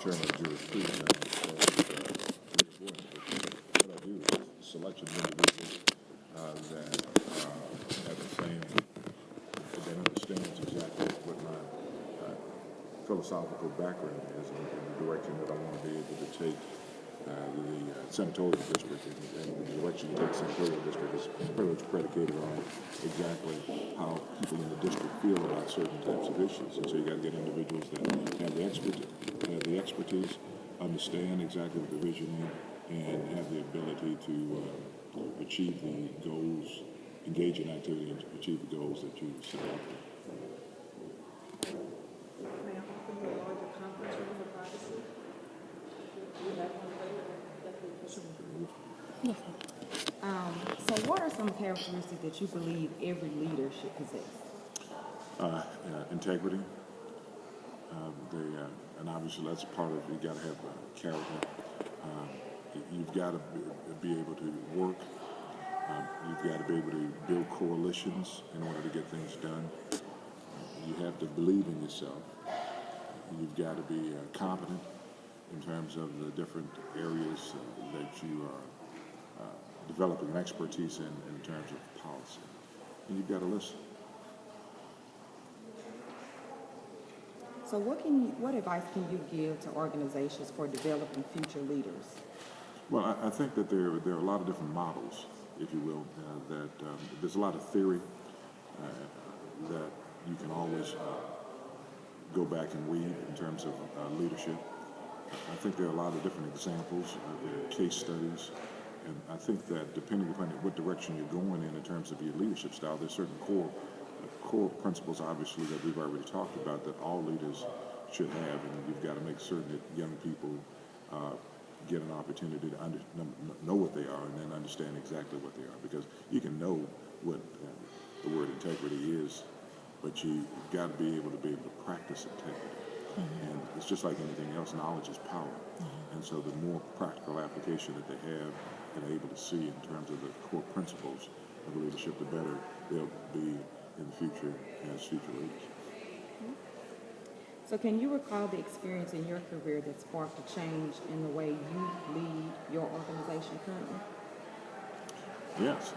chairman of jurisprudence. What I do is selection of individuals that have the same, that understands exactly what my philosophical background is and the direction that I want to be able to take the senatorial district, and the direction you take senatorial district is pretty much predicated on exactly how people in the district feel about certain types of issues. And so you got to get individuals that have the expertise, understand exactly what the vision is, and have the ability to achieve the goals, engage in activity, and achieve the goals that you set out for. May I offer you a larger conference room for privacy? Do you have one available? So what are some characteristics that you believe every leader should possess? Integrity. And obviously that's part of it. You got to have character. You've got to be able to work. You've got to be able to build coalitions in order to get things done. You have to believe in yourself. You've got to be competent in terms of the different areas that you are developing an expertise in terms of policy. And you've got to listen. So what advice can you give to organizations for developing future leaders? Well, I think that there are a lot of different models, if you will, that there's a lot of theory that you can always go back and read in terms of leadership. I think there are a lot of different examples, case studies, and I think that depending upon what direction you're going in terms of your leadership style, there's certain core principles, obviously, that we've already talked about that all leaders should have, and you've got to make certain that young people get an opportunity to know what they are and then understand exactly what they are, because you can know what the word integrity is, but you've got to be able to practice integrity. Mm-hmm. And it's just like anything else, knowledge is power. Mm-hmm. And so the more practical application that they have and are able to see in terms of the core principles of leadership, the better they'll be in the future as future leaders. Mm-hmm. So can you recall the experience in your career that sparked a change in the way you lead your organization currently? Yes.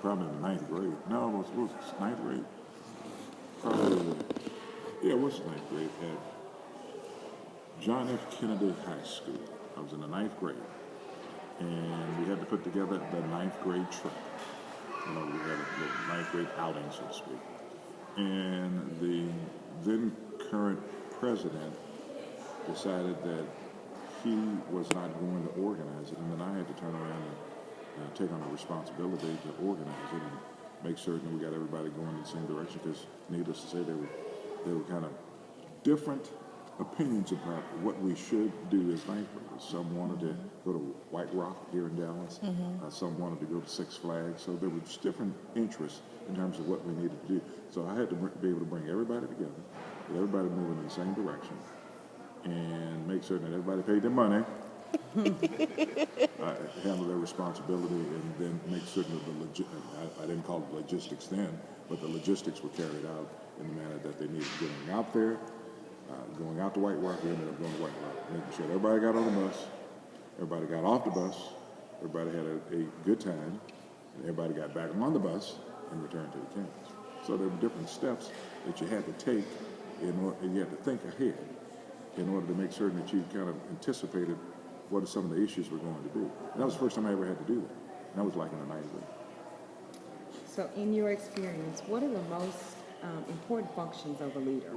Probably in the ninth grade. No, it was ninth grade. Probably, yeah, it was ninth grade at John F. Kennedy High School. I was in the ninth grade. And we had to put together the ninth grade trip. We had a little ninth grade outing, so to speak. And the then current president decided that he was not going to organize it, and then I had to turn around and take on the responsibility to organize it and make certain we got everybody going in the same direction, because needless to say, there were kind of different opinions about what we should do as ninth graders. Some wanted to go to White Rock here in Dallas. Mm-hmm. Some wanted to go to Six Flags. So there were just different interests in terms of what we needed to do. So I had to be able to bring everybody together, get everybody moving in the same direction, and make certain that everybody paid their money, handle their responsibility, and then make certain that I didn't call it logistics then, but the logistics were carried out in the manner that they needed. Getting out there, going out to White Rock, we ended up going to White Rock, making sure everybody got on the bus, everybody got off the bus, everybody had a good time, and everybody got back on the bus and returned to the campus. So there were different steps that you had to take and you had to think ahead in order to make certain that you kind of anticipated what some of the issues were going to be. And that was the first time I ever had to do that. And that was like in the ninth grade. So in your experience, what are the most important functions of a leader?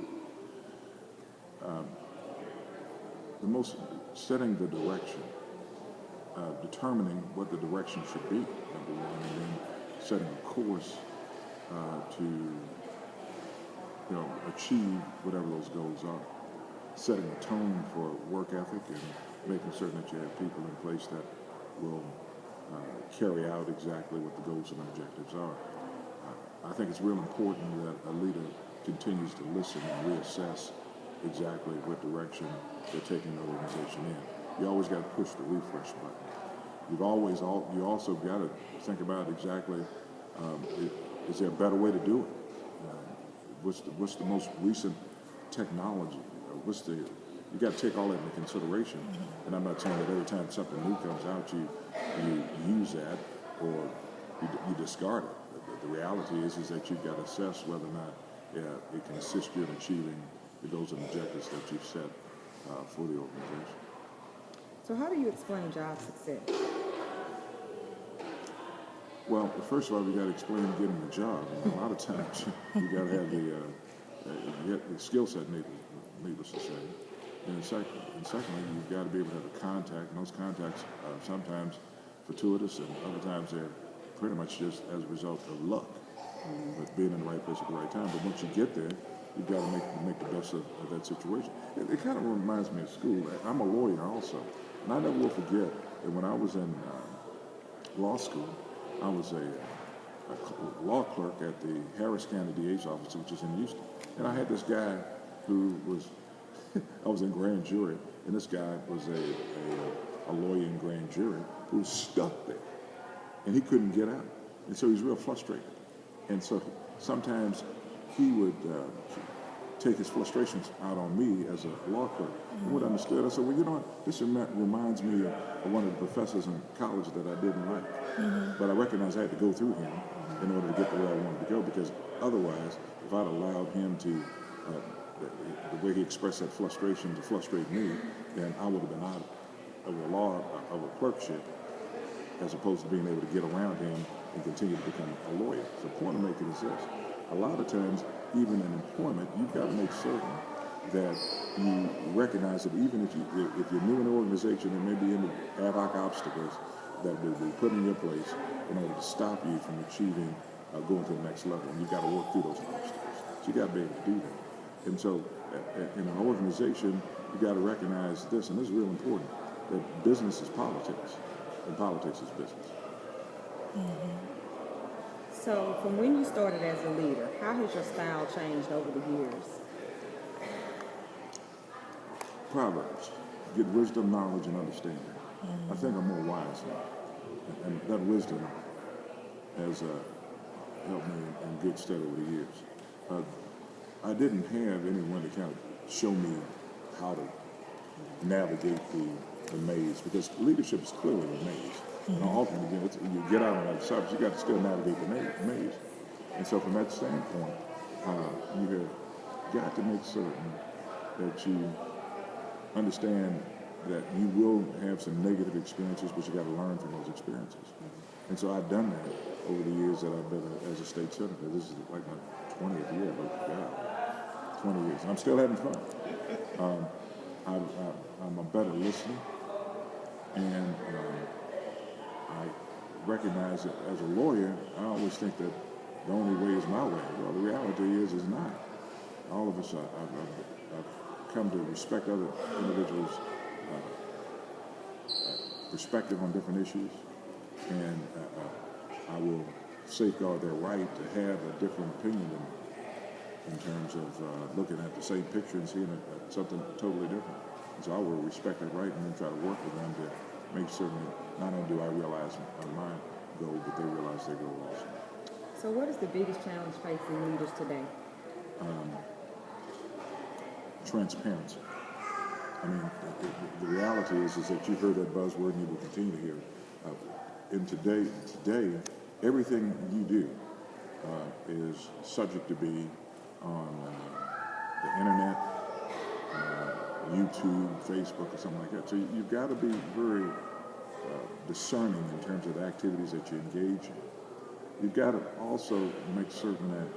The most setting the direction, determining what the direction should be, number one, and then setting a course to achieve whatever those goals are. Setting a tone for work ethic and making certain that you have people in place that will carry out exactly what the goals and objectives are. I think it's real important that a leader continues to listen and reassess exactly what direction they're taking the organization in. You always got to push the refresh button. You also got to think about exactly, is there a better way to do it? What's the most recent technology? you got to take all that into consideration. And I'm not saying that every time something new comes out, you use that or you discard it. The reality is that you've got to assess whether or not it can assist you in achieving the goals and objectives that you've set for the organization. So how do you explain job success? Well, first of all, you got to explain getting the job. And a lot of times, you got to have the skill set, needless to say. And secondly, you've got to be able to have a contact. And those contacts are sometimes fortuitous, and other times they're pretty much just as a result of luck, but being in the right place at the right time. But once you get there, you've got to make the best of that situation. It kind of reminds me of school. I'm a lawyer also, and I never will forget that when I was in law school, I was a law clerk at the Harris County DA's office, which is in Houston. And I had this guy who was, I was in grand jury, and this guy was a lawyer in grand jury who was stuck there. And he couldn't get out. And so he was real frustrated. And so sometimes he would take his frustrations out on me as a law clerk. And what I understood, I said, well, you know what? This reminds me of one of the professors in college that I didn't like. But I recognized I had to go through him in order to get to where I wanted to go, because otherwise, if I'd allowed him to, the way he expressed that frustration to frustrate me, then I would have been out of a clerkship, as opposed to being able to get around him and continue to become a lawyer. So the point I'm making is this. A lot of times, even in employment, you've got to make certain that you recognize that even if you're new in an organization, there may be any ad hoc obstacles that will be put in your place in order to stop you from achieving, going to the next level. And you've got to work through those obstacles. So you've got to be able to do that. And so in an organization, you've got to recognize this, and this is real important, that business is politics. And politics is business. So from when you started as a leader, how has your style changed over the years? Proverbs. Get wisdom, knowledge, and understanding. I think I'm more wise now. And that wisdom has helped me in good stead over the years. I didn't have anyone to kind of show me how to navigate the maze, because leadership is clearly a maze. And often, you get out on the other side, but you got to still navigate the maze. And so from that standpoint, you have got to make certain that you understand that you will have some negative experiences, but you got to learn from those experiences. And so I've done that over the years that I've been as a state senator. This is like my 20th year, but God, 20 years. And I'm still having fun. I'm a better listener, and I recognize that as a lawyer, I always think that the only way is my way. Well, the reality is not. All of us, I've come to respect other individuals' perspective on different issues, and I will safeguard their right to have a different opinion in terms of looking at the same picture and seeing something totally different. And so I will respect their right and then try to work with them to make certain that not only do I realize my goal, but they realize their goal also. So what is the biggest challenge facing leaders today? Transparency. I mean, the reality is that you've heard that buzzword and you will continue to hear it. And today, everything you do is subject to be on the internet, YouTube, Facebook, or something like that. So you've got to be very discerning in terms of the activities that you engage in. You've got to also make certain that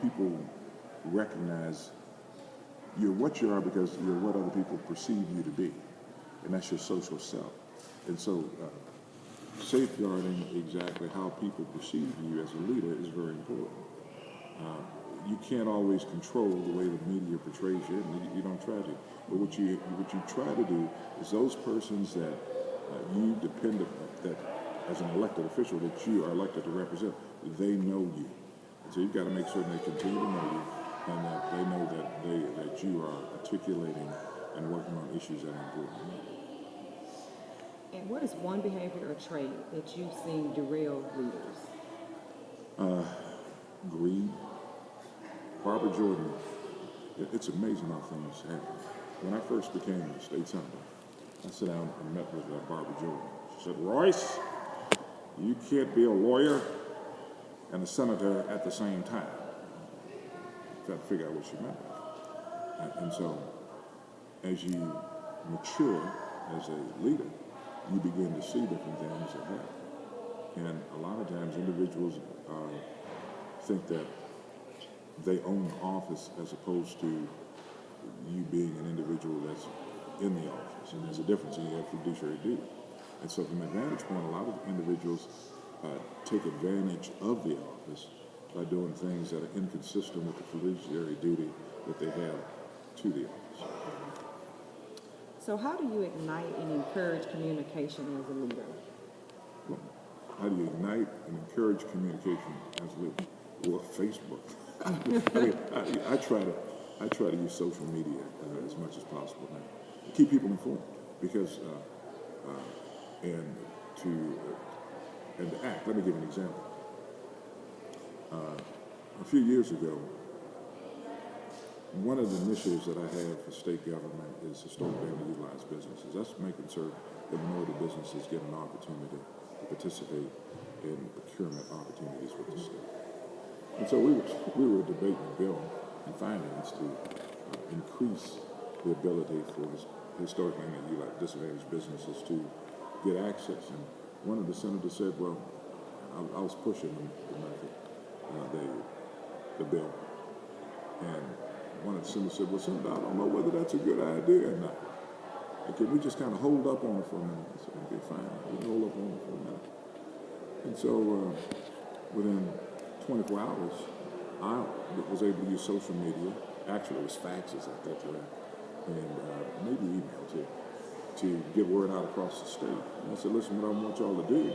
people recognize you're what you are because you're what other people perceive you to be, and that's your social self. And so safeguarding exactly how people perceive you as a leader is very important. You can't always control the way the media portrays you, and you don't try to. But what you try to do is those persons that you depend upon, that as an elected official that you are elected to represent, they know you. And so you've got to make certain they continue to know you, and that they know that you are articulating and working on issues that are important. And what is one behavior or trait that you've seen derail leaders? Greed. Barbara Jordan it's amazing how things happen. When I first became a state senator, I sat down and met with Barbara Jordan. She said, Royce, you can't be a lawyer and a senator at the same time. Got to figure out what she meant. And so, as you mature as a leader, you begin to see different things that happen. And a lot of times individuals think that they own the office as opposed to you being an individual that's in the office. And there's a difference, and you have fiduciary duty. And so from a vantage point, a lot of individuals take advantage of the office by doing things that are inconsistent with the fiduciary duty that they have to the office. So how do you ignite and encourage communication as a leader? Well, how do you ignite and encourage communication as a leader? Well, Facebook. I try to use social media as much as possible now to keep people informed, because and to act. Let me give an example. A few years ago, one of the initiatives that I have for state government is historically underutilized businesses. That's making sure that minority businesses get an opportunity to participate in procurement opportunities with the state. And so we were debating a bill in finance to increase the ability for historically underutilized disadvantaged businesses to get access. And one of the senators said, well, I was pushing the method, the bill. And one of the senators said, well, Senator, I don't know whether that's a good idea or not. And can we just kind of hold up on it for a minute? I said, okay, fine. We can hold up on it for a minute. And so within 24 hours, I was able to use social media. Actually, it was faxes at that time, and maybe email to get word out across the state. And I said, listen, what I want y'all to do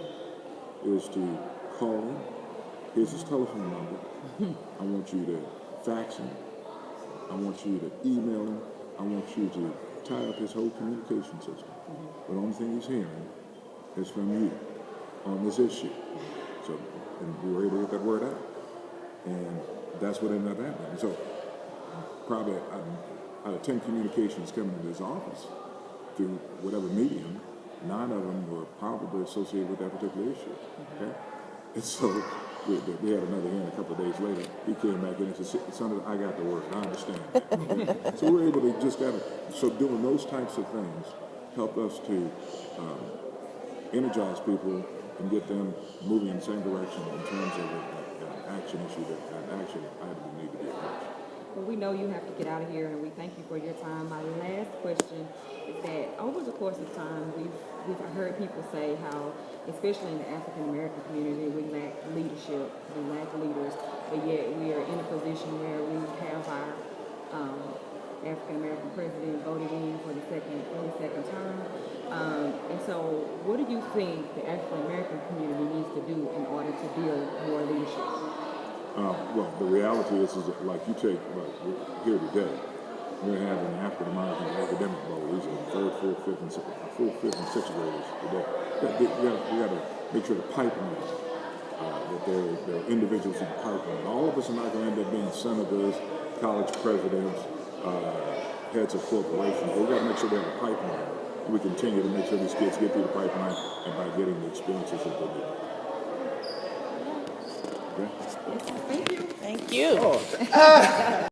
is to call him. Here's his telephone number. I want you to fax him. I want you to email him. I want you to tie up his whole communication system. But the only thing he's hearing is from you on this issue. So, and we were able to get that word out. And that's what ended up happening. So probably out of 10 communications coming into his office through whatever medium, 9 of them were probably associated with that particular issue. Okay? And so we had another hearing a couple of days later. He came back in and said, Senator, I got the word. I understand. So we were able to just so doing those types of things helped us to energize people and get them moving in the same direction in terms of an action issue, an action item that need to be addressed. Well, we know you have to get out of here, and we thank you for your time. My last question is that over the course of time, we've heard people say how, especially in the African American community, we lack leadership, we lack leaders, but yet we are in a position where we have our African American president voted in for the second term. And so, what do you think the African American community needs to do in order to build more leadership? Well, the reality is that, like you take, here today, we're having African American academic bowl. These are third, fourth, fifth, and sixth graders today. We got to make sure the pipeline, that there are individuals in the pipeline. All of us are not going to end up being senators, college presidents, heads of corporations. But we got to make sure they have a pipeline. We continue to make sure these kids get through the pipeline and by getting the experiences that they need. Okay? Thank you. Thank you.